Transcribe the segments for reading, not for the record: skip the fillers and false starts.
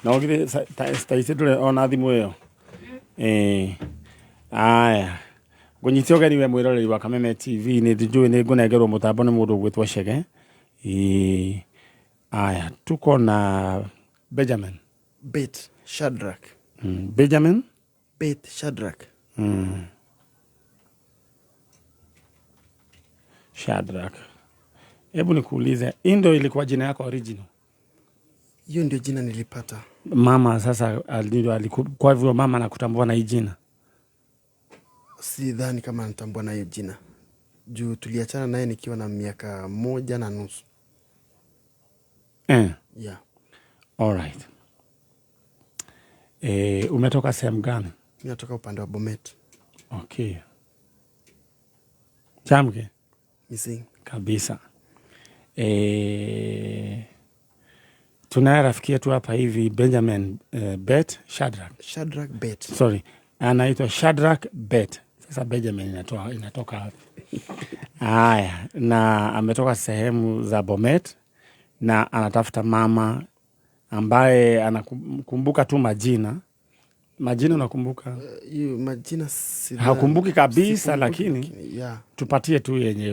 No gire staisi dure ona thimu iyo. Aya. Gunyitio gari we mwiroreri wa Kameme TV ni njui ni ngunegerwo mutambo ni mundu gwitwa Chege. Aya, tuko na Benjamin Bet Shadrack. Benjamin Bet Shadrack. Shadrack. Hebu nikuulize, Indo ilikuwa jina yako original? Hiyo ndio jina nilipata. Mama sasa kwa hivyo mama anakutambua na hii jina? Sidhani kama anatambua na hiyo jina. Juu tuliachana naye nikiwa na miaka 1.5. Yeah. All right. Umetoka sehemu gani? Mimi natoka upande wa Bomet. Okay. Chamke? Missing. Kabisa. Tunaye rafiki yetu hapa hivi Benjamin Bet Shadrack. Shadrack Bet. Sorry. Anaitwa Shadrack Bet. Sasa Benjamin inatoka wapi? Haya, na ametoka sehemu za Bomet na anatafuta mama ambaye anakumbuka tu majina. Majina unakumbuka? Majina hakumbuki kabisa, lakini yeah. Tupatie tu yenye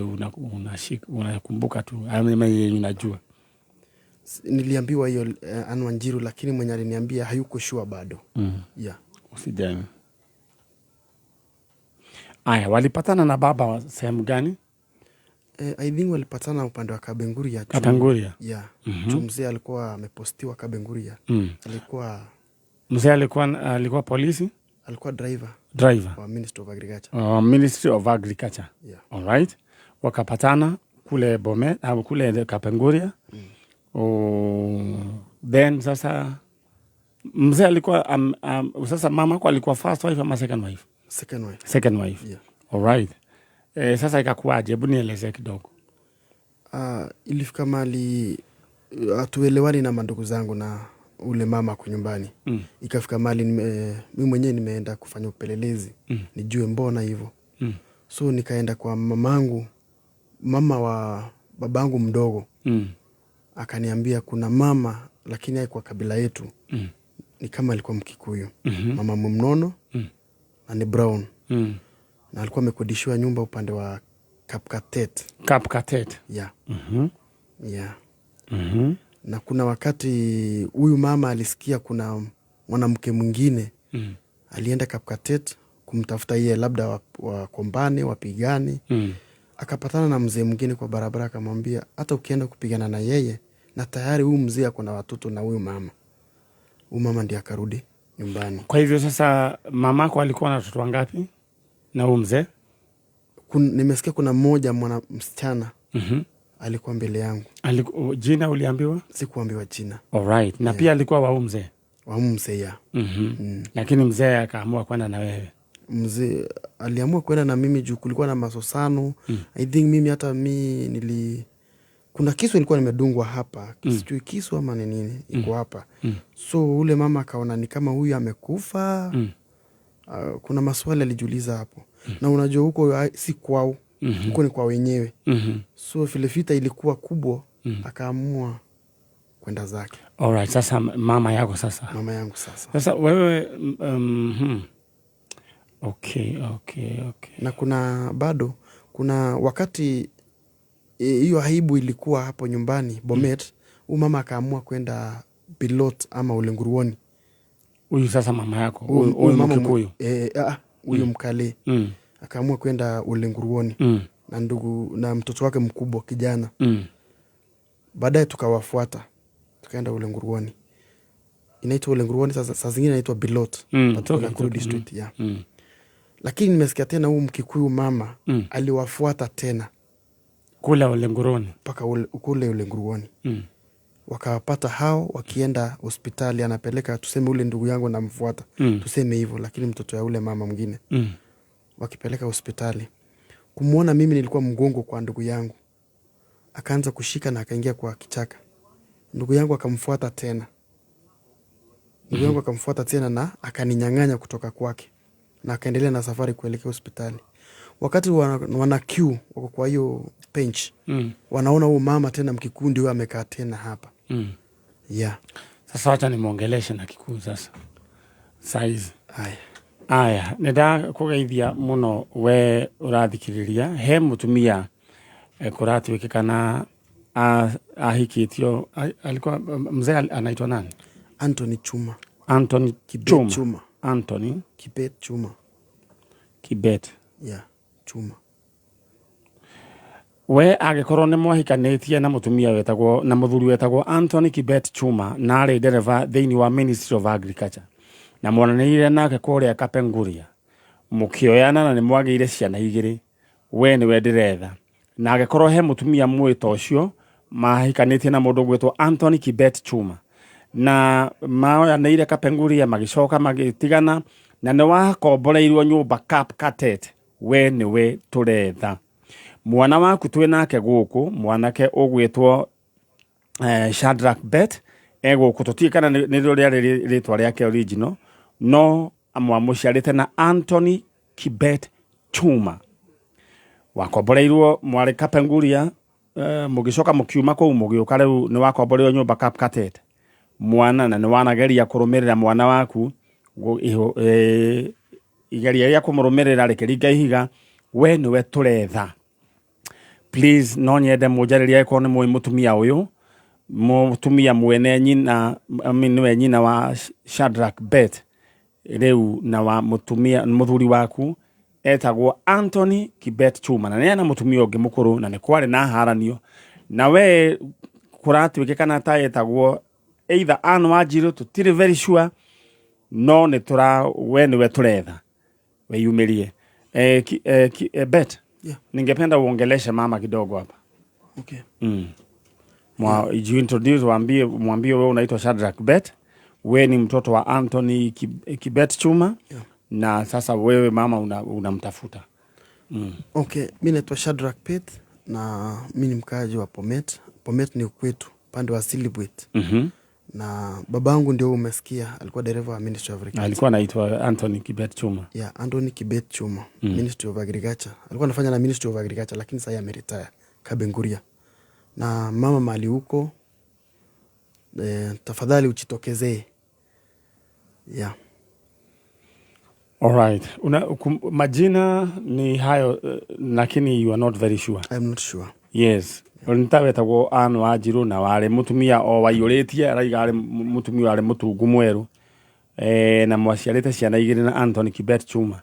unakumbuka tu, yenye unajua. Niliambiwa hiyo Anne Wanjiru, lakini mwenye aliniambia hayuko sure bado. Yeah. Usijali. Aya, walipatana na baba sehemu gani? I think walipatana upande wa Kabenguria. Kabenguria? Yeah. Mzee alikuwa amepostiwa Kabenguria. Mzee alikuwa polisi? Alikuwa driver wa Ministry of Agriculture. Ministry of Agriculture. Yeah. All right. Wakapatana kule Bomet au kule Kapenguria. Then sasa mzee alikuwa sasa mama kwa alikuwa first wife ama second wife? Second wife. Yeah. All right. Sasa ikakuaje? Hebu nieleze kidogo. Ilifika mali hatuelewani na mandugu zangu na ule mama kwa nyumbani. Ikafika mali mimi mwenyewe nimeenda kufanya upelelezi. Nijue mbona hivyo. So nikaenda kwa mama wa babangu mdogo. Akaniambia kuna mama lakini haikuwa kabila yetu. Ni kama alikuwa Mkikuyu. Mama mnono na ni brown. Na alikuwa amekodishiwa nyumba upande wa Kapkatet. Kapkatet? Yeah. Yeah. Na kuna wakati huyu mama alisikia kuna mwanamke mwingine alienda Kapkatet kumtafuta yeye, labda wakombane wapigane. Akapatana na mzee mwingine kwa barabara, akamwambia hata ukienda kupigana na yeye, na tayari huyu mzee ako na watoto na huyu mama. Huyu mama ndiye akarudi nyumbani. Kwa hivyo sasa mamako alikuwa na watoto wangapi na huyu mzee? Nimesikia kuna mmoja msichana alikuwa mbele yangu. Jina uliambiwa? Sikuambiwa jina. All right. Na pia alikuwa wa mzee? Wa mzee, ya. Lakini mzee akaamua kwenda na wewe? Mzee aliamua kwenda na mimi juu kulikuwa na masosano. I think mimi hata kuna kisu ilikuwa nimedungwa hapa. Sijui kisu ama ni nini iko hapa. So ule mama akaona ni kama huyu amekufa. Kuna maswali alijiuliza hapo. Na unajua huko si kwao. Huko ni kwa wenyewe. So vile vita ilikuwa kubwa, akaamua kwenda zake. Alright, sasa mama yako sasa. Mama yangu sasa. Sasa wewe Okay. Na kuna wakati hiyo aibu ilikuwa hapo nyumbani Bomet, huyu mama akaamua kwenda Pilot ama Ulenguruoni. Huyu sasa mama yako, huyu Mkikuyu. Huyu Mkale. Akaamua kwenda Ulenguruoni na mtoto wake mkubwa kijana. Baadaye tukawafuata. Tukaenda Ulenguruoni. Inaitwa Ulenguruoni saa zingine inaitwa Pilot. Nakuru district, yeah. Lakini nimesikia tena huyu Mkikuyu mama aliwafuata tena kule Ulenguruoni. Paka kule Ulenguruoni. Wakawapata hao wakienda hospitali, anapeleka tuseme ule ndugu yangu na mfuata. Tuseme hivyo, lakini mtoto ya ule mama mwingine. Wakipeleka hospitali. Kumuona mimi nilikuwa mgongo kwa ndugu yangu. Akaanza kushika na akaingia kwa kichaka. Ndugu yangu akamfuata tena. Na akaninyang'anya kutoka kwake. Na akaendelea na safari kuelekea hospitali. Wakati wana queue wako kwa hiyo bench, wanaona huyo mama tena Mkikuyu ndio amekaa tena hapa. Yeah. Sasa wacha nimuongeleshe na Kikuyu sasa. Size. Aya, nenda kugeithia muno we urathikiriria he mutumia kuratuike kana ahikitio alikuwa mzee anaitwa nani? Anthony Chuma. Anthony Chuma. Anthony Kibet Chuma. Kibet. Yeah, Chuma. We agikorwo ni mwahikanitie na mutumia wetagwo na muthuri wetagwo Anthony Kibet Chuma na ari dereva thiini wa Ministry of Agriculture na mwananiire nake kuria Kapenguria mukioyana na ni mwageire ciana igiri we ni we ndiretha na agikorwo he mutumia mwita ucio mahikanitie na mundu gwetwo Anthony Kibet Chuma na maoyaniire Kapenguria magicoka magitigana na ni wakomboreirwo nyumba Cap Cartet we ni we turetha mwana waku twi nake guku mwanake ugwitwo Shadrack Bet guku tutikana ni ruria ritwa riake original no amwamuciarite na Anthony Kibet Chuma wakomboreirwo mwari Kapenguria mugicoka mukiuma ku mugiuka riu ni wakomboreirwo nyumba Cap Cartet mwana na ni wanageria kurumirira mwana waku igeria ria kumurumirira rikiringa ihiga we ni we turetha. Please no nyende mujariria ko ni mutumia uyu mutumia mwene nyina niwe nyina wa Shadrack Bet riu na wa mutumia muthuri waku etagwo Anthony Kibet Chuma na nena mutumia ungi mukuru na ni kwari na haranio na we kuratuike kana ta etagwo either Anne Wanjiru tutire very sure no ni we ni we turetha we yumirie Bet. Yeah. Ningependa uongeleshe mama kidogo hapa. Okay. You introduce mwambie wewe unaitwa Shadrack Bet. Wewe ni mtoto wa Anthony Kibet Chuma. Yeah. Na sasa wewe mama unamtafuta. Okay, mimi naitwa Shadrack Bet na mimi ni mkaaji wa Bomet. Bomet ni kwetu, pande wa Silibwet. Na babangu ndio umesikia alikuwa dereva wa Ministry of Agriculture. Alikuwa anaitwa Anthony Kibet Chuma. Yeah, Anthony Kibet Chuma, Ministry of Agriculture. Alikuwa anafanya na Ministry of Agriculture lakini sasa ameretire Kapenguria. Na mama mali huko tafadhali uchitokezee. Yeah. All right. Majina ni hayo lakini you are not very sure. I am not sure. Yes. Nitawetagwo Anne Wanjiru na wale mutumia o waiyuritie araiga ari mutumia wale mutungu mweru na mwaciarite ciana igiri na Anthony Kibet Chuma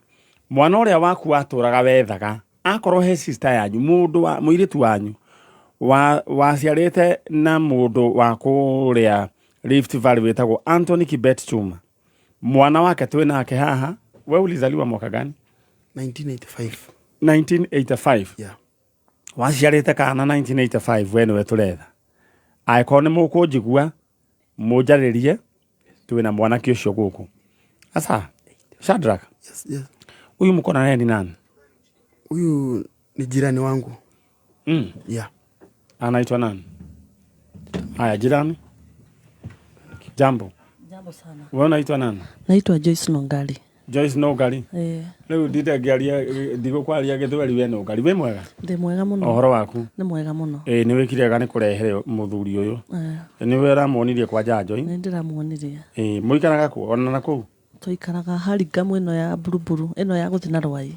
mwana uria waku aturaga wethaga akorwo he sister yanyu mundu wa muiritu wanyu waciarite na mundu wa kuria Rift Valley wetagwo Anthony Kibet Chuma mwana wake twi nake haha we ulizaliwa mwaka gani? 1985. Yeah. Waciarite kana 1985 we niwe turetha aiko ni mukunjigua mujaririe twina mwanake ucio guku asa Shadrack. Yes. Huyu mko na nani nani? Huyu ni jirani wangu. Yeah. Anaitwa nani? Haya jirani. Jambo sana. Wewe unaitwa nani? Naitwa Joyce Nongali. Joyce Nongali. Leo ndite ngiaria ndigo kwaria githweri we Nongali we mwega? Ndi mwega muno. Ohoro waku? Ni mwega muno. Ni wikirega ni kurehere muthuri uyu. Ni we ramuonirie kwa janjo Ni ndiramuonirie. Muikaraga ku ona na ku? Tuikaraga Haringamu ino ya Buruburu ino ya guthina Rwai.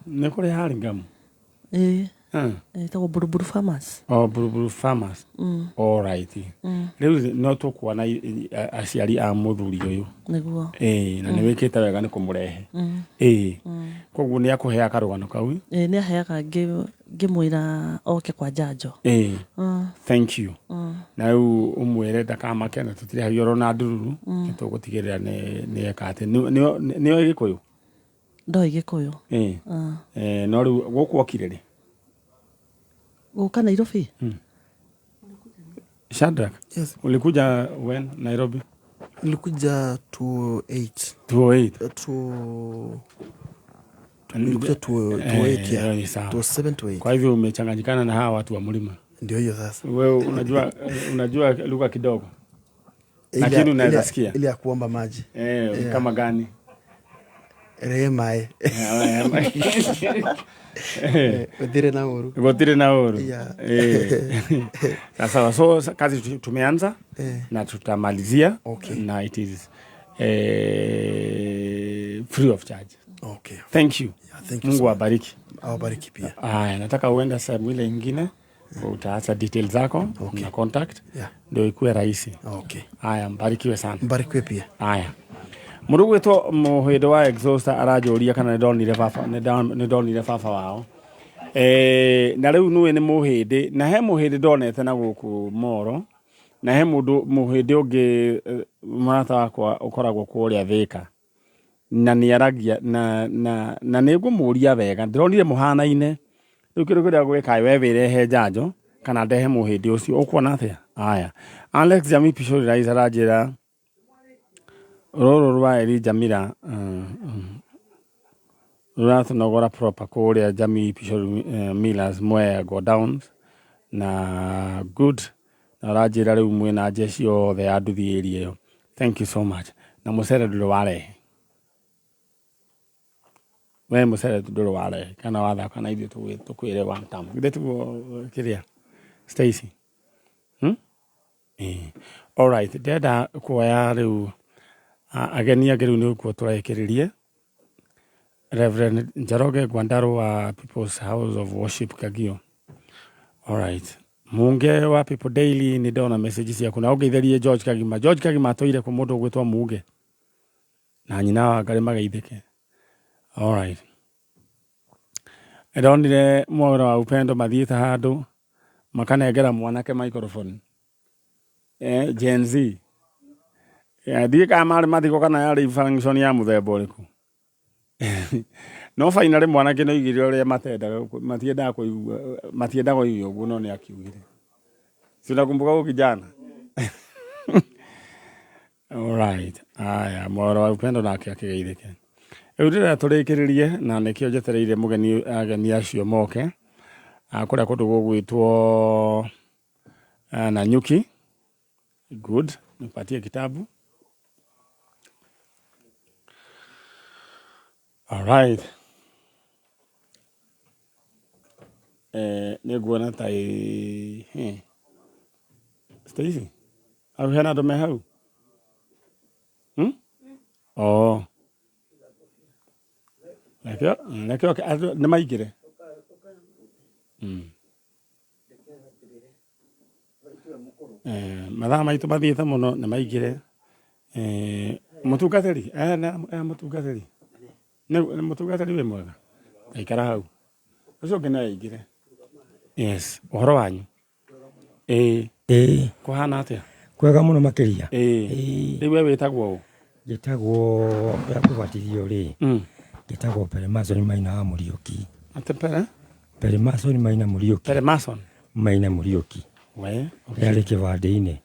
Ni kuri Haringamu. Itago Buruburu Farmers. Buruburu Farmers. All right. Leo no tukuona aciari a muthuri uyu. Niguo. Na ni wikite wega ni kumurehe. Koguo ni akuhea karugano kau. Ni aheaga ngimwira oke kwa janjo. Thank you. Na umwire ndakamake na tutire hayoro na ndururu tugutigirira ni ekate ni Gikuyu. Ndo Gikuyu. No riu gukwokire ri Uka Nairobi? Shadrack. Yes. Ulikuja when Nairobi? Nilikuja 28. 28. Nilikuja 28 ya. 7 Kwa hivyo umechanganyikana na hawa watu wa mlima. Ndio hiyo sasa. Wewe unajua lugha kidogo. Lakini unaweza sikia. Ile ya kuomba maji. Kama gani? Remae. Gutire na uru. Gutire na uru. Yeah. Sasa so kazi tumeanza na tutamalizia. Okay. Na it is free of charge. Okay. Thank you. Yeah, thank you. Mungu awabariki. Awabariki pia. Nataka uenda sehemu ile nyingine. Utaacha details zako na contact. Ndio ikuwe rahisi. Okay. Mbarikiwe sana. Mbarikiwe pia. Murugu eto muhindo wa exhauster arajoria kana ndonire baba wao. Na riu nuwe ni muhindi na he muhindi ndonete na guku Moro na he mundu muhindi ungi marata wakwa ukoragwo kuria Thika na ni aragia na nigumuria wega ndironire muhanaine riu kindu kiria gwika we wirehe njanjo kana ndehe muhindi ucio ukuona atia. Alex Jami Pishori rais arajira roro rwa Elijah Mira ruratunogora proper kuria Jami Pishori Millers Mwea go downs na good na rajira riu mwina jeshi othe anduthi area yo. Thank you so much. Na musere nduro warehe we musere nduro warehe kana watha kana ithu tukwire one time githe kiria Stacy all right deda kuoya riu ageni ageru ni uko turekeririe Reverend Njoroge Gwandaro wa People's House of Worship Kagio. All right. Munge wa People Daily ni ndona messages ya kuna ugetherie George Kagima atoire ku mundu gwitwa Muge na nyina wa ngari magaithike. All right. Ndonire mwana wa Upendo mathiita handu makanengera mwanake microphone Gen Z thie ka mari mathiko kana yari function ya muthemba uriku no finally mwanake no igire uria matienda kuigua uguo no ni akiugire sinakumbuka huyo kijana. All right. Mwana wa Upendo nake akigeithike ndira turikiririe na nikio jetereire ageni acio moke akuria kundu gugwitwo na Nyuki. Good. Nipatie kitabu. All right. Niguona tai Stacy. Au hena ndo mehau? Oh. Nakio ni maigire. Mathaa maitu mathiite muno ni maigire. Mutungatiri mutungatiri ni mutungatiri we mwega aikara hau ucio ngina aigire. Yes, uhoro wanyu kuhana atia? Kwega muno makiria. Riu we witagwo gitagwo ya kubatithio ri gitagwo Peremason Maina wa Muriuki. Atepere Peremason Maina Muriuki. Peremason Maina Muriuki we yari kibande-ini.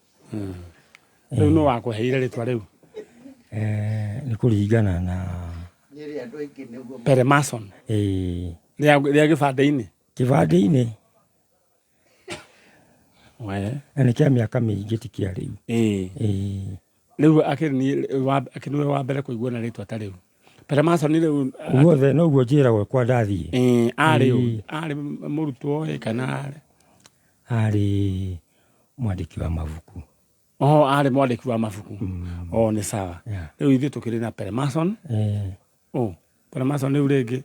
Riu no wakuheire ritwa riu ni kuringana na Peremason ria kibande-ini we ni kia miaka mingi tikia riu riu akiniwe wa mbere kuigua na ritwa ta riu Peremason riu guothe no guo njiragwo kwa ndathie ari murutwo kana ari mwandiki wa mabuku. Ari mwandiki wa mabuku. Ni sawa. Riu ithu tukiri na Peremason. Peremason riu ringi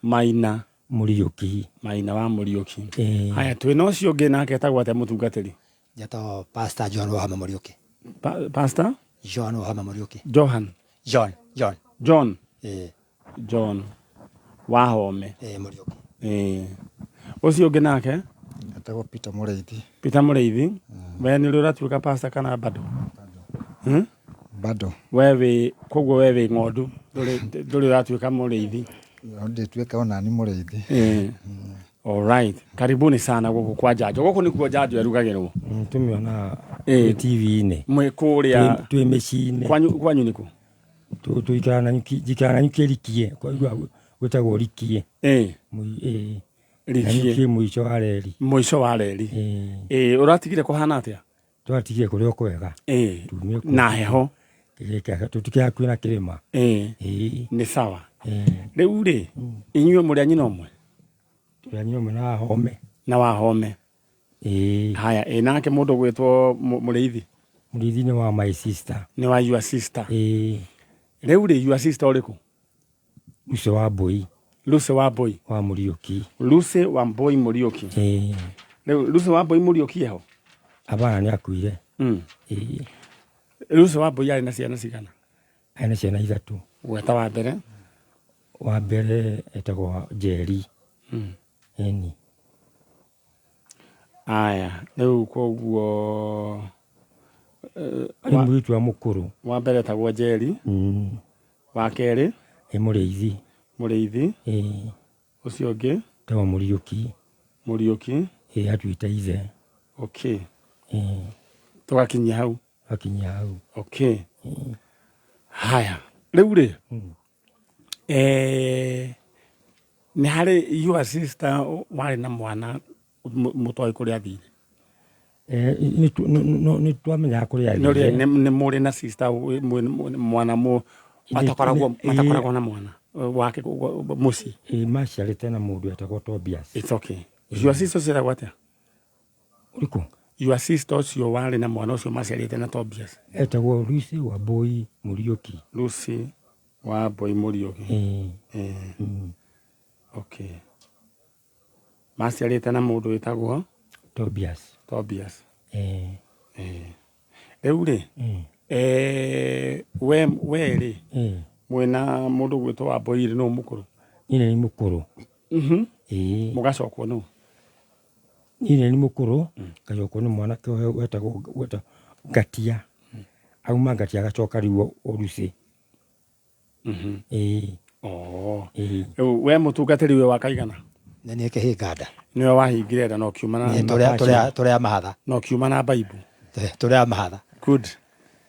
Maina Muriuki. Maina wa Muriuki. Haya twina ucio ungi nake etagwo atia mutungatiri? Jato Pastor John Wahama Muriuki. Pastor John Wahama Muriuki. John John Wahome Muriuki. Ucio ungi nake etagwo Peter Mureithi. We ni uratuika pastor kana bado? Bado. Wewe koguo wewe ng'ondu nduri uratuika Mureithi? Ndituika ona ni Mureithi. All right. Karibuni sana guku kwa Njanjo. Guku nikuo Njanjo erugagirwo. Tumiona TV-ini. Mwe kuria twi micini. Kwanyu niku? Tuikara na Nyuki rikie. Kwa hivyo gwitagwo rikie. Rikie mwisho wa reri. Uratigire kuhana atia? Twatigire kuria kwega. Na heho Kigeka tutikia kwina kirima. Ni sawa. Riu ri inyuĩ mũrĩ a nyina ũmwe? Tũrĩ a nyina ũmwe na Wahome. Na Wahome. Haya, nake mũndũ gwĩtwo Mũrĩithi? Mũrĩithi nĩ wa my sister. Nĩ wa your sister? Riu ri your sister ũrĩkũ? Lucy Wambui. Lucy Wambui wa Mũriũki. Lucy Wambui Mũriũki. Riu Lucy Wambui Mũriũki eho? Abana nĩ akuire. Lucy Wambui arĩ na ciana cigana? Arĩ na ciana 3. Gweta wa mbere? Wa mbere etagwo Njeri. Eni. Aya, riu koguo arĩ mũirĩtu wa mũkũrũ. Wa mbere etagwo Njeri. Wa kerĩ? Mũrĩithi. Mũrĩithi. Ũcio ũngĩ? Etagwo Mũriũki. Mũriũki. Atuĩte ithe. Okay. Tũgakinyia hau? Tũgakinyia hau. Okay. Haya, riu ri nĩ harĩ your sister warĩ na mwana mũtoĩ kũrĩa athire? Nĩ twamenyaga kũrĩa athire. Nĩ mũrĩ na sister mwana matakoragwo na mwana wake mũciĩ? Maciarĩte na mũndũ etagwo Tobias. It's okay. Your sister ciaragwo atĩa? Ũrĩkũ? Your sister ũcio warĩ na mwana ũcio maciarĩte na Tobias? Etagwo Lucy Wambui Mũriũki. Lucy Wambui Mũriũki. Okay. Maciarĩte na mũndũ wĩtagwo Tobias. Tobias. Rĩu rĩ we rĩ mwĩna mũndũ gwĩtwo Wambui rĩ nũ mũkũrũ? Nyina nĩ mũkũrũ. Mũgacokwo nũ? Nyina nĩ mũkũrũ, gacokwo nĩ mwanake wetagwo Ngatia. Auma Ngatia agacoka rĩu Lucy. We mũtungatĩri we wa kaigana? Na nĩ kĩhĩnganda. Nĩwe wahingire nda no kiuma na tũrĩa mahatha. No kiuma na Bible. Tũrĩa mahatha. Good.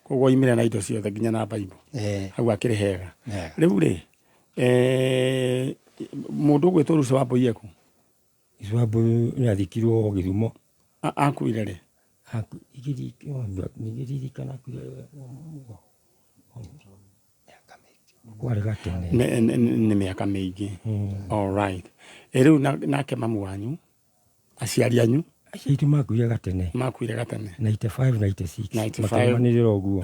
Koguo imire na indo ciothe nginya na Bible. Hau akĩrĩ hega. Rĩu rĩ mũndũ gwĩtwo Lucy Wambui eku? Lucy Wambui nĩ athikirwo Gĩthumo. Akuire rĩ? Nĩgĩririkana kwarĩ gatene. Nĩ mĩaka mĩingĩ. All right. Rĩu nake mamu wanyu aciari anyu? Aciari makuire gatene. Makuire gatene 95 96.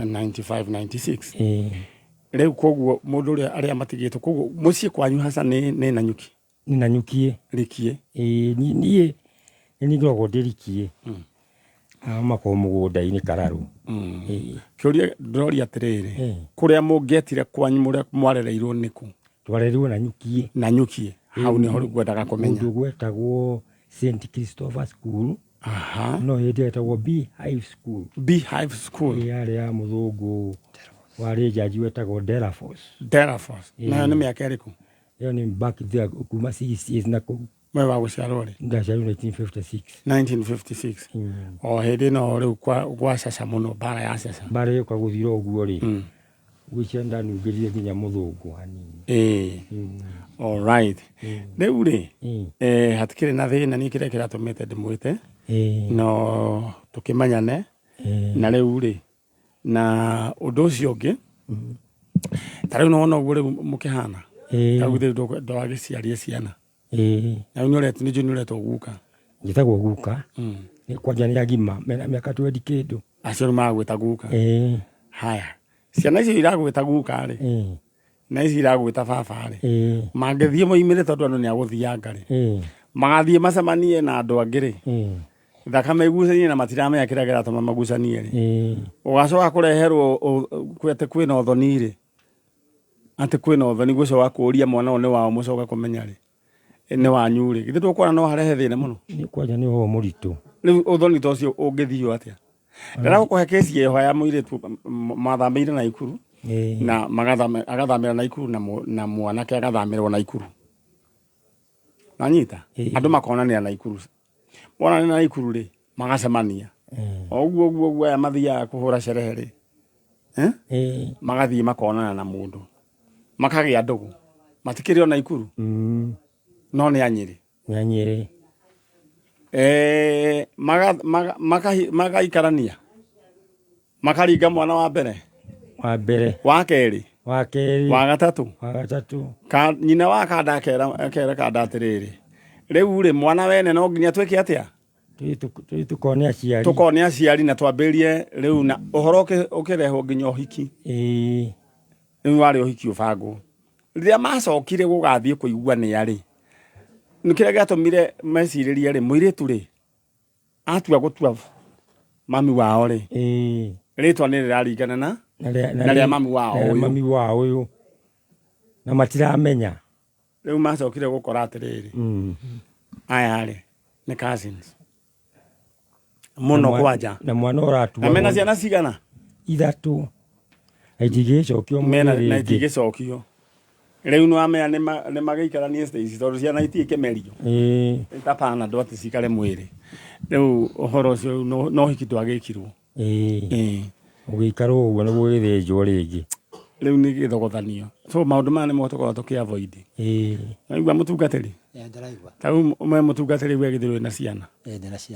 95 96. Rĩu koguo mũndũ ũrĩa arĩa matigĩtwo koguo mũciĩ kwanyu hasa nĩ Nanyuki? Nĩ Nanyukie. Rikie? Niĩ nĩngoragwo ndĩrikie. Makorwo mũgũnda-inĩ Kararũ. Kĩũria ndĩroria atĩrĩrĩ, kũrĩa mũngĩetire kwanyu mũrĩa mwarereirwo nĩkũ? Twarereirwo Nanyukie. Nanyukie. Hau nĩho ngwendaga kũmenya. Mũndũ gwetagwo St. Christopher School. No hĩndĩ etagwo Beehive School. Beehive School. Yarĩ ya mũthũngũ warĩ jaji wetagwo Delaforce. Delaforce. Nayo nĩ mĩaka ĩrĩkũ? Ĩyo nĩ back there kuma 6 years na kũu. We wa gũciarwo rĩ? Ndaciarwo 1956. 1956. O hĩndĩ no rĩu gwa caca mũno, mbara ya caca. Mbara ĩyo gũthira ũguo rĩ. Gwicia ndanungĩrire nginya mũthũngũ hanini. All right. Rĩu rĩ hatikĩrĩ na thĩna niĩ kĩrĩa kĩratũmĩte ndĩmwĩte no tũkĩmenyane na rĩu rĩ na ũndũ ũcio ũngĩ ta rĩu no ũguo rĩu mũkĩhana kaguthĩ ndwagĩciarie ciana na nĩ ũretwo guka. Njĩtagwo guka. Kwanja nĩ agima mena mĩaka 20 kĩndũ. Acio nĩ magwĩta guka. Haya, ciana icio iragwĩta guka rĩ na ici iragwĩta baba rĩ mangĩthiĩ moimĩre tondũ andũ nĩ agũthianga rĩ magathiĩ macemanie na andũ angĩ rĩ thakame igucanie na matiramenya kĩrĩa kĩratũma magucanie rĩ ũgacoka kũreherwo kwete kwĩna ũthoni rĩ atĩ kwĩna ũthoni gũcoka kũũria mwana ũyũ nĩ wao mũcoka kũmenya rĩ nĩ wanyu rĩ githĩ tũkwona no harehe thĩna mũno. Nĩ kwanja nĩ ho mũritũ. Rĩu ũthoni ta ũcio ũngĩthio atĩa? Ndĩragũkũhe kesi ĩyo ya mũirĩtu mathamĩire Naikuru na agathamĩra Naikuru na mwanake agathamĩrwo Naikuru. Nanyita andũ makonanĩra Naikuru, mwana nĩ Naikuru rĩ magacemania ũguo aya mathiaga kũhũra sherehe rĩ magathiĩ makonana na mũndũ makagĩa ndũgũ matikĩrĩ o Naikuru no nĩ Anyĩrĩ. Nĩ Anyĩrĩ. Magaikarania makaringa mwana wa mbere wa mbere, wa keri, wa keri, wa gatatu, nyina wa kanda akera kanda atiriri riu ri mwana wene no nginya twike atia tukone aciari na twambirie riu na uhoro ukirehwo nginya uhiki riu wari uhiki ubangwo riria macokire gugathie kuigua ni ari nikire gatumire meciririe ri muiritu ri atua gutua mami wao ri ritwa ni riraringana na ria mami wao uyu na matiramenya riu macokire gukora atiriri aya ri ni cousins muno kwanja na mwana uratu na mena ciana cigana ithatu aitigicokio mena na itigicokio riu no amea ni magaikarania stage tondu ciana itikemerio itapana ndoti cikare mwiri riu uhoro ucio no hiki twagikirwo ugiikaro uguo niguo githinjwo ringi riu ni githogothanio so maundu mane mo tukora tukiavoid naigua mutungatiri tau mwe mutungatiri we githirwe na ciana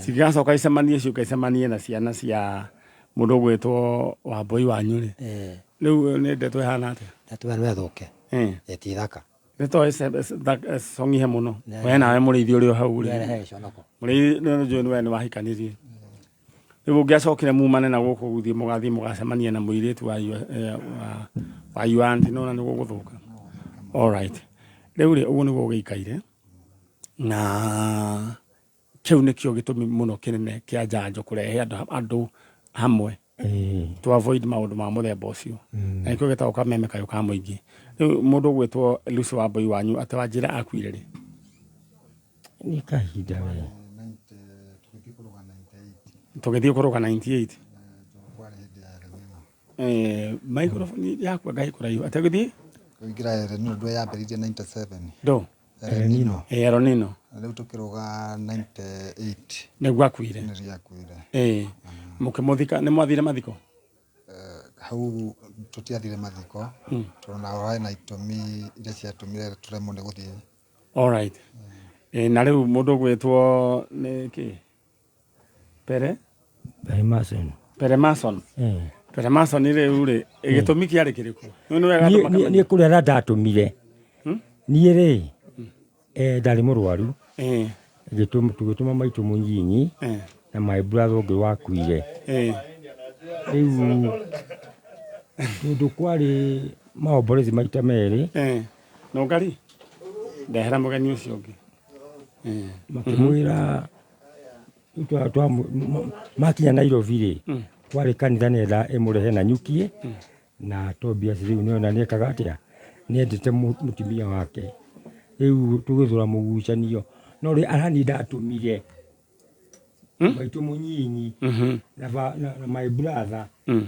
cigacoka icemanie cio kaicemanie na ciana cia mundu gwitwo wa boy wanyu ri riu ni ndeto hana atia ndeto we thuke eti thaka ndeto songihe muno we nawe murithi uri hau ri muri no joni we ni wahikanirie riu ngiacokire mumane na guku guthie mugacemania na muiritu wa yuanti no na ni guguthuka all right riu ri ugu ni gugiikaire na kiu nikio gitumi muno kinene kia njanjo kurehe andu hamwe to avoid maundu ma muthemba ucio na ikio gitauka meme kayo ka muingi riu mundu gwitwo Lucy wa boy wanyu atawajira akuire ri ni kahinda we tugithie kuruga 98 microphone yaku ngai kuraihu atagithie kuingira Renino ndo yambiririe 97 ndo Renino riu tukiruga 98 nigwa kuire mukimuthika ni mwathire mathiko hau tutiathire mathiko tuna orai na itumi iria ciatumire turemo ni guthie all right na riu mundu gwitwo ni ki Pere Mason riu ri igitumi kiari kiriku ni kurera ndatumire ni ri ndari murwaru tugituma maitu munyinyi na my brother ungi wakuire riu tundu kwari maomborezi maita meri no ngari ndehera mugeni ucio ungi makimwira twa makinya Nairobi ri kwari kanitha nenda imurehe na nyukie na Tobias riu niona niekaga atia niendete mutumia wake riu tugithura mugucanio no ri arani ndatumire maitu munyinyi na my brother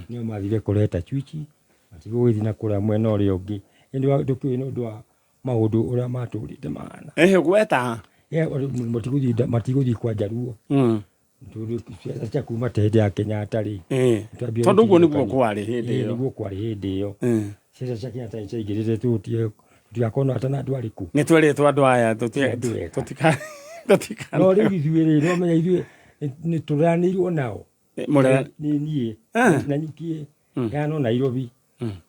nio mathire kureta chuichi atigo gwithina kuria mwena uri ungi indi tukiwe no ndwa maundu uria maturite maana gweta matiguthi kwa Jaruo turi cia kuma tende ya Kenyatta ri tondu guo niguo kwari hindi iyo cia cia Kenyatta ciaingirite tutie tuakona atana andu ariku ni tweretwo andu aya tutika no ri ithuiri no menya ithuĩ ni turanirwo nao ni nie na nyukie ya no Nairobi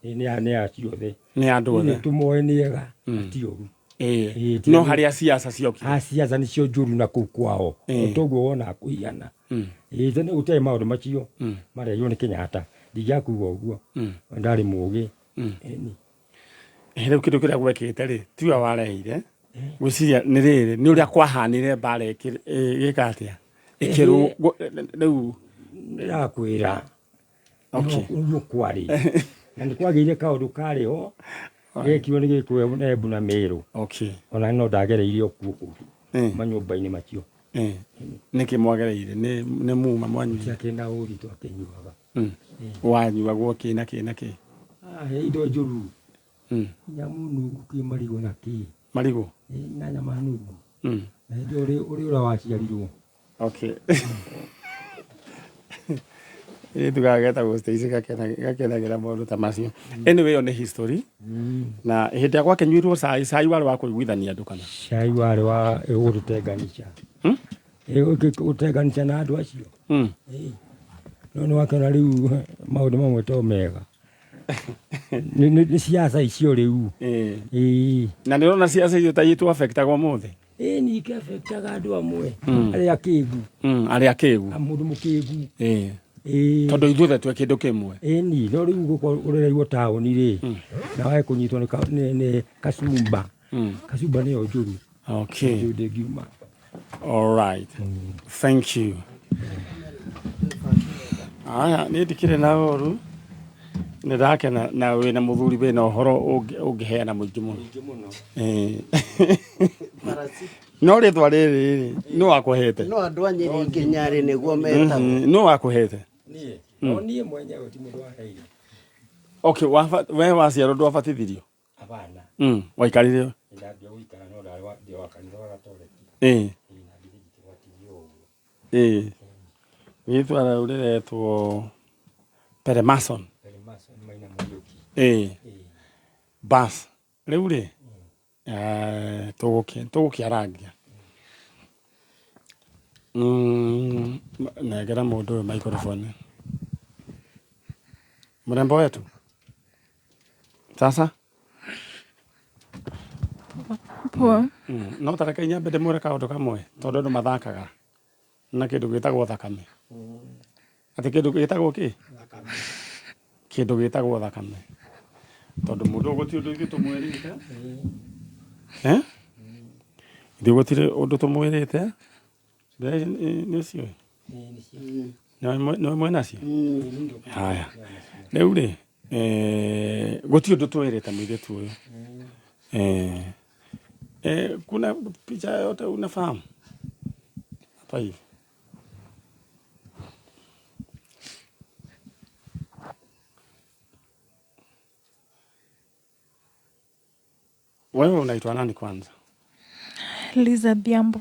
ni aciothe ni andu othe tumoe niega atioru no haria siasa cioki siasa nicio njuru na kuu kwao toguo wona kuiana tene gutee maundu macio marehirwo ni Kenyatta ndigakuga uguo ndari mugi riu kindu kiria gwekite ri tiwa wareire gwiciria ni riri ni uria kwahanire mbare gikatia ikiru riu ndirakwira uguo kwari na ni kwagire kaundu kariho gekirwo ni gikuwe na Embu na Meru ona no ndagereire okuo manyumba-ini macio niki mwagereire ni muma mwanyu kina uri twakinyuaga wanyuagwo kina ki indo njuru nyamu nungu ki marigo na ki marigo na nyama nungu uri ura waciarirwo tugageta gustage gakenagira maundu ta macio anyway on history na hindi ya gwake nyuirwo cai wari wa kuiguithania andu kana cai wari wa gututenganisha gutenganisha na andu acio no ni wakona riu maundu mamwe to mega Nĩ ciaca icio rĩu. Na nĩrona ciaca icio ta itu affectagwo mũthĩ. Nĩ ikaffectaga andũ amwe arĩa akĩĩgu. Arĩa akĩĩgu. Mũndũ mũkĩĩgu. Tondũ ithuothe twĩ kĩndũ kĩmwe. Ĩni no rĩu gũkorwo ũrereirwo taũni-rĩ na wae kũnyitwo nĩ kacumba. Kacumba nĩyo njũru. Okay. Ndĩngiuma. All right. Thank you. Aya nĩ ndikire na ũru. Nĩ ndakena na wĩna mũthuri wĩna ũhoro ũngĩheana mũingĩ mũno. No rĩtwa rĩrĩ nĩ wakũhete? No andũ a Nyeri Nginyarĩ nĩguo metagwo. Nĩ wakũhete? Niĩ. No niĩ mwenyewe ti mũndũ waheire. Okay, we waciarwo ndwabatithirio? Hapana. Waikarire? Ndio gũikara no ndio wa kanitha wa Gatoreki. Rĩtwa rĩu rĩretwo Pere Mason. Maina Mũriũki. Bas. Rĩu rĩ tũgũkĩarangia. Negera mũndũ ũyũ microphone. Mrembo wetu. Sasa? Poa. No tareke nyambe ndĩmwĩre kaũndũ kamwe tondũ andũ mathakaga na kĩndũ gĩtagwo thakame. Atĩ kĩndũ gĩtagwo kĩ? Thakame. Kĩndũ gĩtagwo thakame. Tondũ mũndũ gũtirĩ ũndũ ithuĩ tũmwĩrĩte. Ithuĩ gũtirĩ ũndũ tũmwĩrĩte. Nĩ ciũĩ? Nĩ mwe nacio? Haya. Rĩu rĩ gũtirĩ ũndũ twĩrĩte mũirĩtu ũyũ. Kuna picha yote unafahamu? Hapa hivi. Wewe unaitwa nani kwanza? Liza Biambo.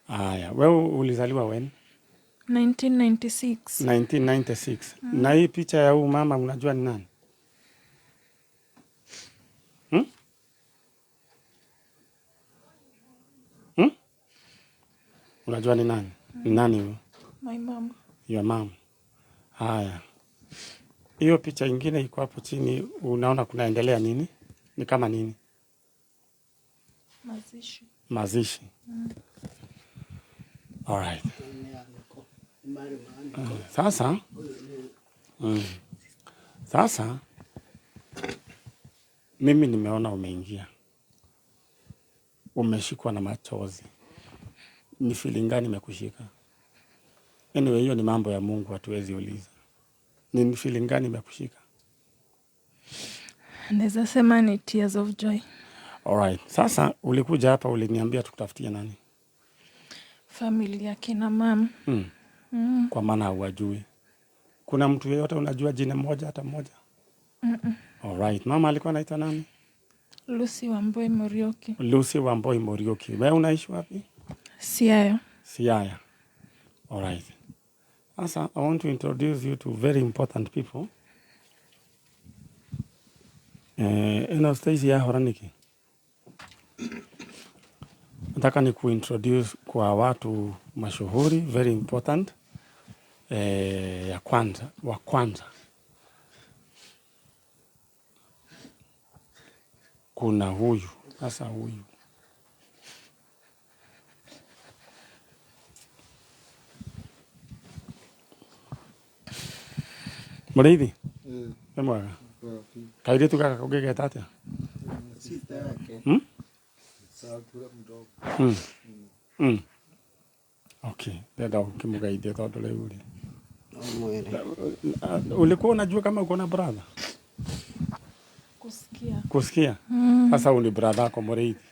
Haya, wewe ulizaliwa when? 1996. 1996. Na hii picha ya huyu mama unajua ni nani? Unajua ni nani? Ni nani huyo? My mom. Your mom. Haya. Hiyo picha ingine iko hapo chini, unaona kunaendelea nini? Ni kama nini? Mazishi. Mazishi. All right. Sasa mimi nimeona umeingia. Umeshikwa na machozi. Ni feeling gani imekushika? Anyway, hiyo ni mambo ya Mungu, hatuwezi uliza. Ni feeling gani imekushika? Naweza sema ni tears of joy. All right. Sasa ulikuja hapa uliniambia tukutafutie nani? Familia kina mama. Kwa maana hauwajui. Kuna mtu yeyote unajua jina moja hata moja? All right. Mama alikuwa anaitwa nani? Lucy Wamboi Muriuki. Lucy Wamboi Muriuki. Wewe unaishi wapi? Siaya. Siaya. All right. Sasa I want to introduce you to very important people. Eno Stacy ya Horaniki. Nataka ni kuintroduce kwa watu mashuhuri, very important. Wa kwanza. Kuna huyu. Sasa huyu. Muriithi? Mwega. Kairitu gaka kũngĩgeta atĩa? Okay, ndenda ũkĩmũgeithie tondũ rĩu rĩ. Ulikuwa unajua kama uko na brother? Kusikia? Sasa ni brother yako Muriithi.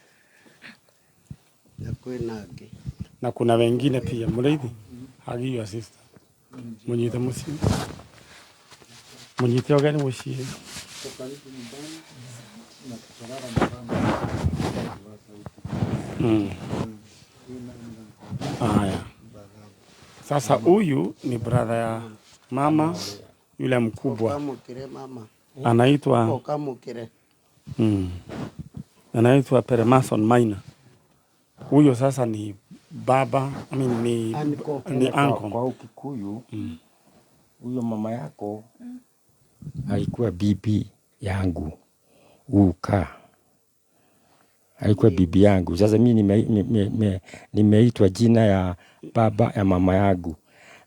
Na kuna wengine pia Muriithi. Hagi your sister. Munyite muciĩ. Munyite ogeni muciĩ. Haya. Sasa huyu ni brother ya mama yule mkubwa. Anaitwa anaitwa Pere Mason Maina. Huyo sasa ni baba, ni uncle. Kwa Ukikuyu huyo mama yako alikuwa bibi yangu Uka, alikuwa bibi yangu. Sasa mimi nimeitwa jina ya baba ya mama yangu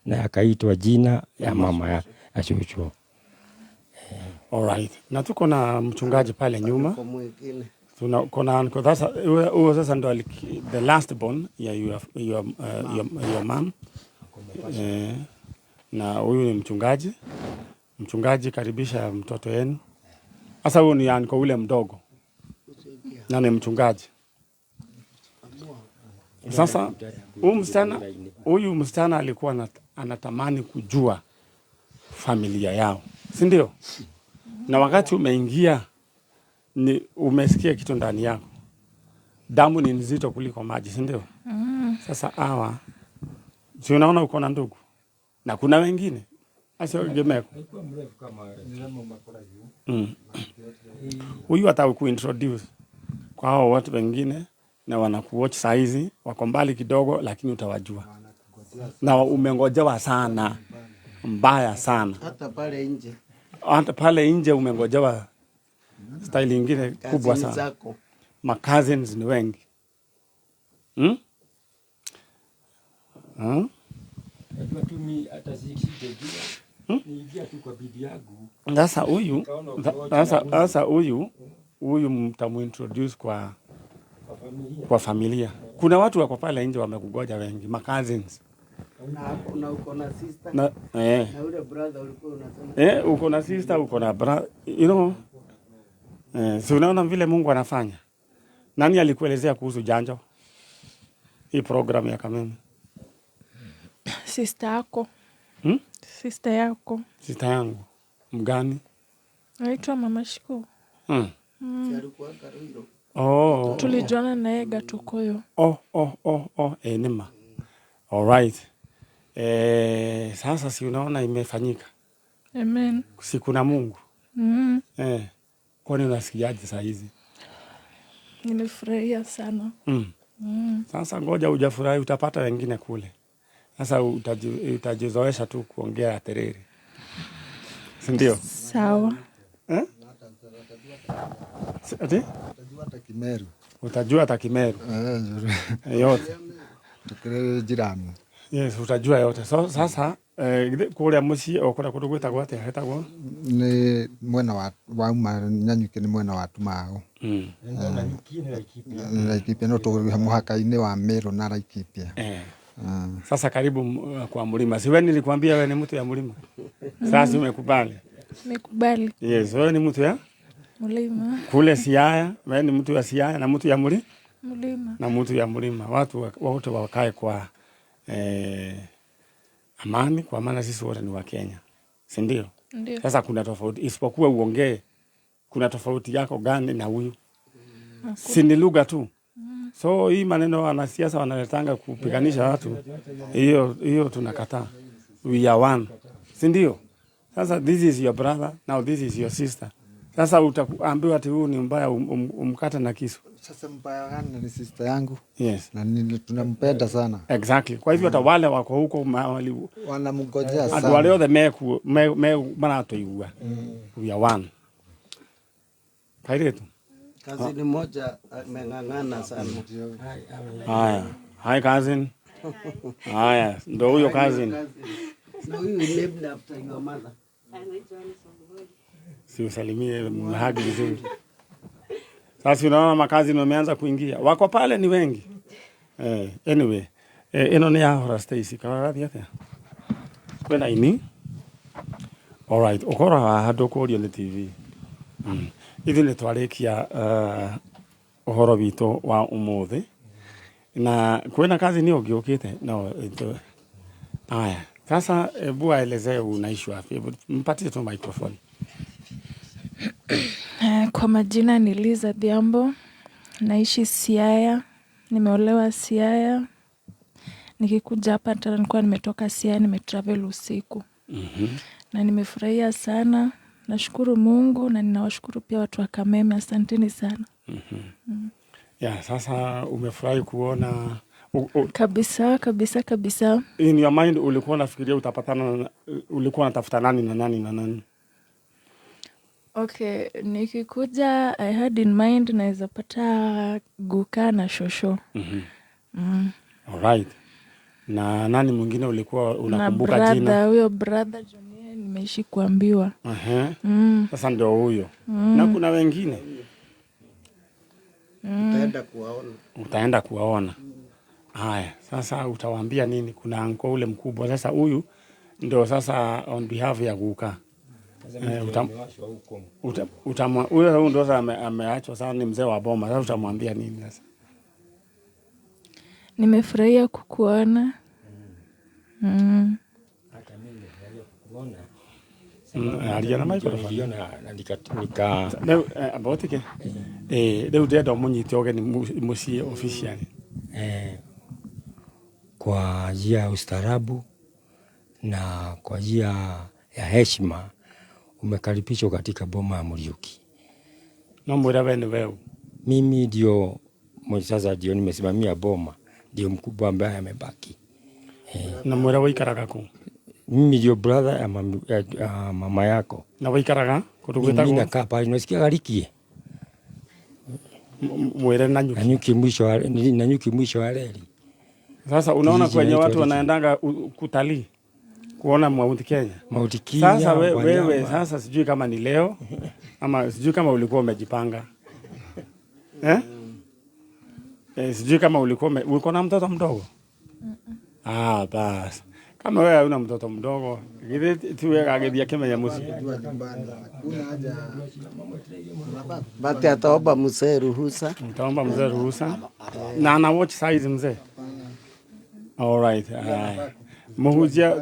na akaitwa jina ya mama ya shosho. Alright. Na tuko na mchungaji pale nyuma. Kuna sasa ndo the last born ya your mom. Na huyu ni mchungaji. Mchungaji, karibisha mtoto yenu. Sasa huyu ni anko ule mdogo. Na ni mchungaji. Sasa huyu msichana alikuwa anatamani kujua familia yao, si ndio? Na wakati umeingia ni umesikia kitu ndani yako. Damu ni nzito kuliko maji, si ndio? Sasa hawa si unaona uko na ndugu na kuna wengine asiogemeko. Huyu atakuintroduce kwa hao watu wengine na wanakuwatch saizi, wako mbali kidogo lakini utawajua. Na umengojewa sana, mbaya sana. Hata pale nje umengojewa style ingine kubwa sana. Ma cousins ni wengi. Sasa huyu mtamuintroduce kwa familia. Kuna watu wako pale nje wamekugoja wengi, ma cousins. Na uko na sister. Na ule brother ulikuwa unasema. Uko na sister, uko na brother, you know. Si unaona vile Mungu anafanya. Nani alikuelezea kuhusu janjo? Hii program ya Kameme. Sister yako. Sister yako. Sister yangu. Mgani? Anaitwa Mama Shiko. Si alikuwa Karundo. Oh. Tulijuana na yeye Gatukoyo. Nima. All right. Sasa si unaona imefanyika. Amen. Si kuna Mungu. Kwani unasikiaje saa hizi? Nimefurahia sana. Sasa ngoja hujafurahi, utapata wengine kule. Sasa utajizoesha tu kuongea tereri. Si ndio? Sawa. Ati? Utajua hata Kimeru. Utajua hata Kimeru. Yote. Tukire jirani. Yes, utajua yote. So sasa kule muci okora kundu gwitagwo atia hetagwo? Ni mwena wa Nyanyuki, ni mwena wa Tumao. Laikipia no tuguri muhaka-ini wa Meru na Laikipia. Sasa karibu kwa mlima. Si wewe nilikwambia wewe ni mtu ya mlima? Sasa umekubali? Nimekubali. Yes, wewe ni mtu ya mlima. Kule Siaya, wewe ni mtu ya Siaya na mtu ya mlima? Na mtu ya mlima. Watu wote wakae kwa amani, kwa maana sisi wote ni wa Kenya. Si ndio? Ndio. Sasa kuna tofauti, isipokuwa uongee, kuna tofauti yako gani na huyu? Si ni lugha tu. So hii maneno wanasiasa wanaletanga kupiganisha watu, hiyo tunakataa. We are one. Si ndio? Sasa this is your brother, now this is your sister. Sasa utaambiwa ati huyu ni mbaya umkata na kisu. Sasa mbaya gani? Ni sister yangu. Yes. Na tunampenda sana. Exactly. Kwa hivyo hata wale wako huko wanamngojea sana. Atu wale othe manatoigua. We are one. Kairetu. Cousin moja ameng'ang'ana sana. Haya. Hi cousin. Haya, ndo huyo cousin. Na huyu named after your mother. Si usalimie mahali vizuri. Sasa unaona makazi wameanza kuingia. Wako pale ni wengi. Anyway, ino ni ahora Stacy kawagathi atia. Kwena ini. All right, ukora hado kurio ni TV. Ithi ni twarikia uhoro wito wa umuthi. Na kwena kazi ni ugiukite. No, haya. Sasa hebu aelezee unaishi wapi. Mpatie tu microphone. Kwa majina ni Liza Dhiambo. Naishi Siaya. Nimeolewa Siaya. Nikikuja hapa hata nilikuwa nimetoka Siaya, nimetravel usiku. Na nimefurahia sana. Nashukuru Mungu na ninawashukuru pia watu wa Kameme. Asanteni sana. Yeah, sasa umefurahi kuona kabisa. In your mind ulikuwa unafikiria ulikuwa unatafuta nani na nani na nani? Okay, nikikuja I had in mind naweza pata guka na shosho. Alright. Na nani mwingine ulikuwa Na unakumbuka jina? brother, huyo brother Jonia nimeishi kuambiwa. Sasa ndio huyo. Na kuna wengine utaenda kuwaona. Haya, sasa utawaambia nini? Kuna anko ule mkubwa. Sasa huyu ndio sasa on behalf ya guka. Huyo ndio sasa ameachwa, sasa ni mzee wa boma. Sasa utamwambia nini sasa? Nimefurahia kukuona. Hata mimi nilikuwa kuona. Aliona microphone. Niliona nika abotike. Leo ndio munyite ogeni musie officially. Kwa njia ya ustaarabu na kwa njia ya heshima umekaribishwa katika boma ya Muriuki. Na mwera wewe. Mimi ndio sasa ndio nimesimamia boma, ndio mkubwa ambaye amebaki. Na mwera waikaraga ku? Mimi ndio brother ya mama yako. Na waikaraga kutugweta mimi nakaa pale unasikia garikie. Mwera na nyuki. Na nyuki mwisho wa reli. Sasa unaona kwenye watu wanaendanga kutalii kuona Mount Kenya. Mount Kenya. Sasa wewe sasa sijui kama ni leo ama sijui kama ulikuwa umejipanga. Sijui kama ulikuwa na mtoto mdogo. Basi. Kama wewe una mtoto mdogo, ngine tuwe agethia Kenya musi. Bati ataomba mzee ruhusa. Mtaomba mzee ruhusa. Na ana watch size mzee. All right. Muhujia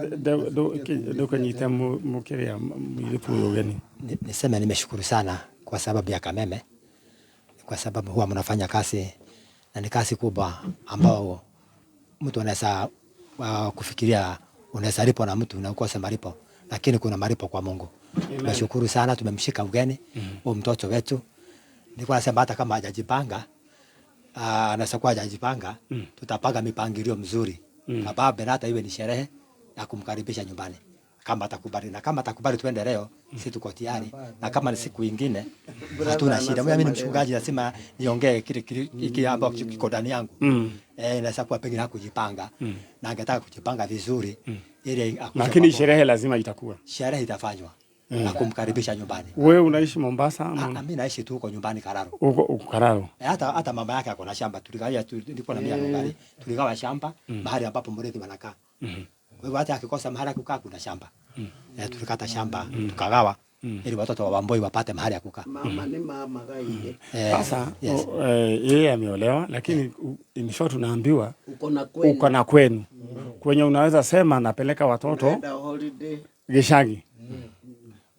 do kanyita mukiria mwitu yogeni. Niseme nimeshukuru sana kwa sababu ya Kameme. Kwa sababu huwa mnafanya kazi na ni kazi kubwa ambao mtu anaweza kufikiria unaweza lipo na mtu na ukose malipo, lakini kuna malipo kwa Mungu. Tumeshukuru sana, tumemshika ugeni huyo mtoto wetu. Nilikuwa nasema hata kama hajajipanga anaweza kuwa hajajipanga, tutapanga mipangilio mzuri. Baba hata iwe ni sherehe ya kumkaribisha nyumbani. Kama atakubali na kama atakubali tuende leo, sisi tuko tayari. Na kama ni siku nyingine hatuna shida. Mimi ni mchungaji, nasema niongee kile ambacho kiko ndani yangu. Naweza kuwa pengine hakujipanga na angetaka kujipanga vizuri ili lakini sherehe lazima itakuwa. Sherehe itafanywa na kumkaribisha nyumbani. Wewe unaishi Mombasa ama? Mimi naishi tu huko nyumbani Kararo. Uko Kararo. Hata mama yake ako na shamba, tuligawa nilikuwa na mimi ngari. Tuligawa shamba mahali ambapo mrithi wanakaa. Kwa hivyo hata akikosa mahali kukaa kuna shamba. Tulikata shamba tukagawa ili watoto wa Wamboi wapate mahali ya kukaa. Mama ni mama gaide. Sasa yeye ameolewa, lakini in short unaambiwa uko na kwenu. Kwenye unaweza sema napeleka watoto Gishagi.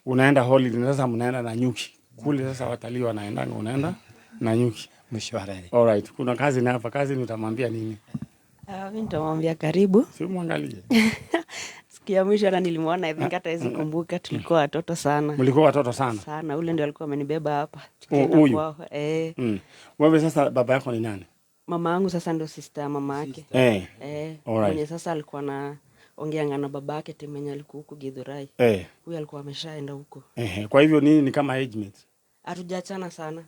Unaenda holiday, sasa mnaenda na nyuki. Kule sasa watalii wanaendanga, unaenda na nyuki. Mshwari. Alright, kuna kazi na hapa kazi utamwambia nini? Mimi nitamwambia karibu. Si muangalie. Siku ya mwisho na nilimwona hivi hata hizo kumbuka tulikuwa watoto sana. Mlikuwa watoto sana? Sana, ule ndio alikuwa amenibeba hapa. Huyu. Wewe sasa baba yako ni nani? Mama yangu sasa ndio sister ya mama yake. Alright. Mwenye sasa alikuwa na ongeanga na baba yake Temenya alikuwa huko Githurai. Huyu alikuwa ameshaenda huko. Kwa hivyo ni kama age mate? Hatujaachana sana.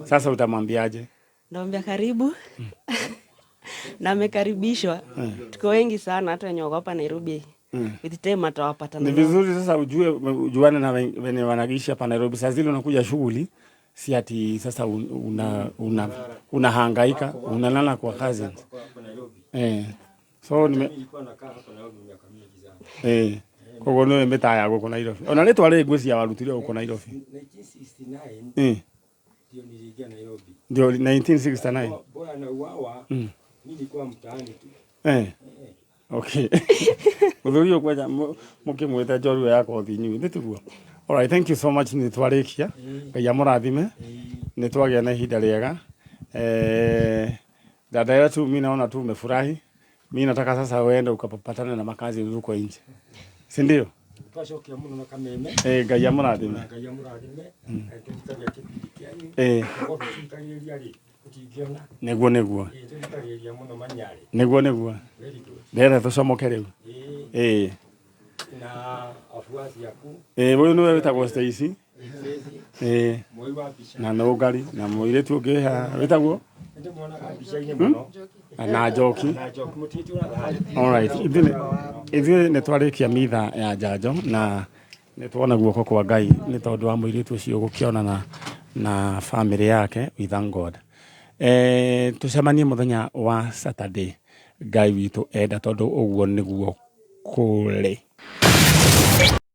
Sasa utamwambiaje? Naomba karibu. Na amekaribishwa. Tuko wengi sana hata wenye wako hapa Nairobi. With time atawapata na. Ni vizuri sasa ujuane na wenye wanagishi hapa Nairobi. Sasa zile unakuja shughuli si ati sasa unahangaika, unalala kwa kazi. So nilikuwa nakaa hapa Nairobi miaka mingi sana. Kogo no mbeta ya goko Nairobi. Ona letwa le gwesi ya warutire uko Nairobi. 1969. Ndio niliingia Nairobi. Ndio 1969. Bora na uwawa. Mimi nilikuwa mtaani tu. Okay. Udhurio kwaja mukimweta joru yako thinyu ndituguo. All right, thank you so much ni twarikia. Ngai amurathime. Ni twagia na ihinda riega. Dada yetu mimi naona tu umefurahi. Mimi nataka sasa uende ukapatane na makazi huko nje. Si ndio? Twashokia muno na Kameme. Ngai amurathime. Ngai amurathime. Tutagĩa kĩbindi kĩanyu. Tutagĩria rĩ utingiona. Neguo. Tutagĩria muno manyarĩ. Neguo. Ndera tucomoke rĩu. na afuasi yaku Uyu niwe witagwo Stacy. Na no ngari na muiretu ungi ha witagwo na Njoki. Alright, ithuĩ nĩ twarĩkia mitha ya njanjo na nĩ tuona guoko kwa Ngai nĩ tondũ wa mũirĩtu ũcio gũkĩonana na family yake. We thank God. Tucemanie mũthenya wa Saturday, Ngai witũ enda, tondũ ũguo nĩguo kũrĩ.